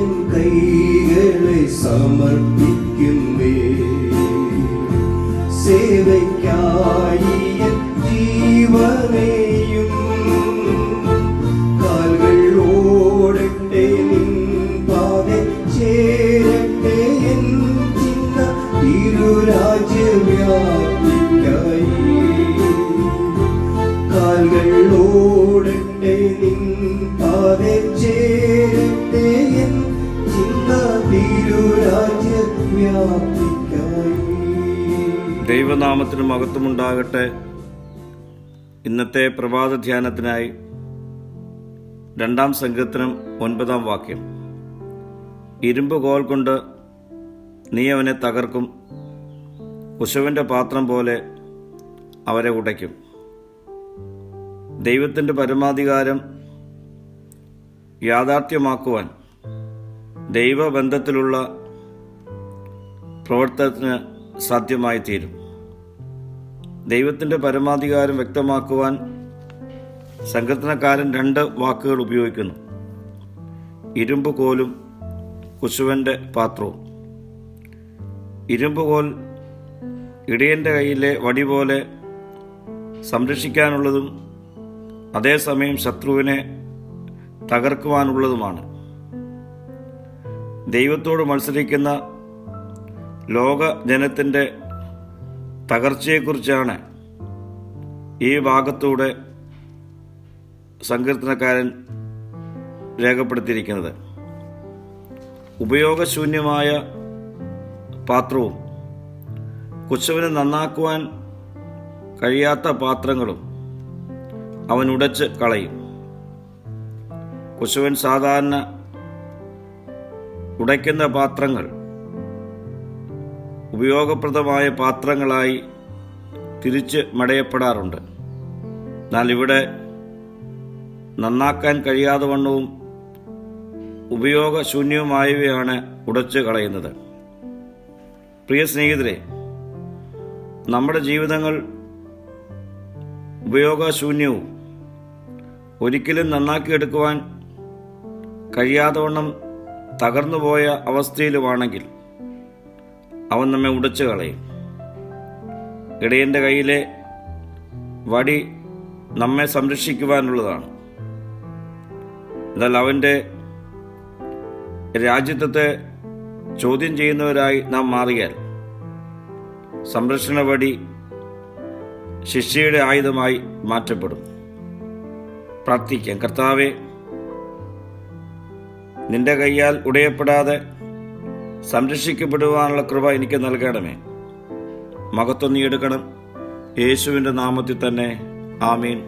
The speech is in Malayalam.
എൻ കൈകളെ സമർപ്പിക്കുന്നേ, സേവയ്ക്കായി എൻ ജീവനെയും കാൽകൾ ഓടട്ടെ നിൻ പാതെ ചേരട്ടെ എൻ ചിന്ത തിരുരാജ്യവ്യാപ്തിക്കായി. കാൽകൾ ഓടട്ടെ നിൻ പാതെ ചേരട്ടെ എൻ ചിന്ത തിരുരാജ്യവ്യാപ്തിക്കായി. ദൈവനാമത്തിന് മഹത്വമുണ്ടാകട്ടെ. ഇന്നത്തെ പ്രഭാത ധ്യാനത്തിനായി 2 സങ്കീർത്തനം 9 വാക്യം. ഇരുമ്പ് കോൽ കൊണ്ട് നീ അവനെ തകർക്കും, കുശവന്റെ പാത്രം പോലെ അവരെ ഉടയ്ക്കും. ദൈവത്തിൻ്റെ പരമാധികാരം യാഥാർത്ഥ്യമാക്കുവാൻ ദൈവബന്ധത്തിലുള്ള പ്രവർത്തനത്തിന് സാധ്യമായി തീരും. ദൈവത്തിൻ്റെ പരമാധികാരം വ്യക്തമാക്കുവാൻ സങ്കീർത്തനക്കാരൻ 2 വാക്കുകൾ ഉപയോഗിക്കുന്നു: ഇരുമ്പ് കോലും കുശവന്റെ പാത്രവും. ഇരുമ്പ് കോൽ ഇടയൻ്റെ കയ്യിലെ വടി പോലെ സംരക്ഷിക്കാനുള്ളതും അതേസമയം ശത്രുവിനെ തകർക്കുവാനുള്ളതുമാണ്. ദൈവത്തോട് മത്സരിക്കുന്ന ലോക ജനത്തിൻ്റെ തകർച്ചയെക്കുറിച്ചാണ് ഈ ഭാഗത്തൂടെ സങ്കീർത്തനക്കാരൻ രേഖപ്പെടുത്തിയിരിക്കുന്നത്. ഉപയോഗശൂന്യമായ പാത്രവും കുശവന് നന്നാക്കുവാൻ കഴിയാത്ത പാത്രങ്ങളും അവൻ ഉടച്ച് കളയും. കുശവൻ സാധാരണ ഉടയ്ക്കുന്ന പാത്രങ്ങൾ ഉപയോഗപ്രദമായ പാത്രങ്ങളായി തിരിച്ച് മടയപ്പെടാറുണ്ട്. എന്നാൽ ഇവിടെ നന്നാക്കാൻ കഴിയാതെ വണ്ണവും ഉപയോഗശൂന്യവുമായവയാണ് ഉടച്ച് കളയുന്നത്. പ്രിയ സ്നേഹിതരെ, നമ്മുടെ ജീവിതങ്ങൾ ഉപയോഗശൂന്യവും ഒരിക്കലും നന്നാക്കിയെടുക്കുവാൻ കഴിയാതെ വണ്ണം തകർന്നുപോയ അവസ്ഥയിലുമാണെങ്കിൽ അവൻ നമ്മെ ഉടച്ചു കളയും. ഇടയൻ്റെ കയ്യിലെ വടി നമ്മെ സംരക്ഷിക്കുവാനുള്ളതാണ്. എന്നാൽ അവൻ്റെ രാജ്യത്വത്തെ ചോദ്യം ചെയ്യുന്നവരായി നാം മാറിയാൽ സംരക്ഷണ വടി ശിക്ഷയുടെ ആയുധമായി മാറ്റപ്പെടും. പ്രാർത്ഥിക്കാം. കർത്താവേ, നിന്റെ കയ്യാൽ ഉടയപ്പെടാതെ സംരക്ഷിക്കപ്പെടുവാനുള്ള കൃപ എനിക്ക് നൽകണമേ. മഹത്വം നീ എടുക്കണം. യേശുവിൻ്റെ നാമത്തിൽ തന്നെ. ആമീൻ.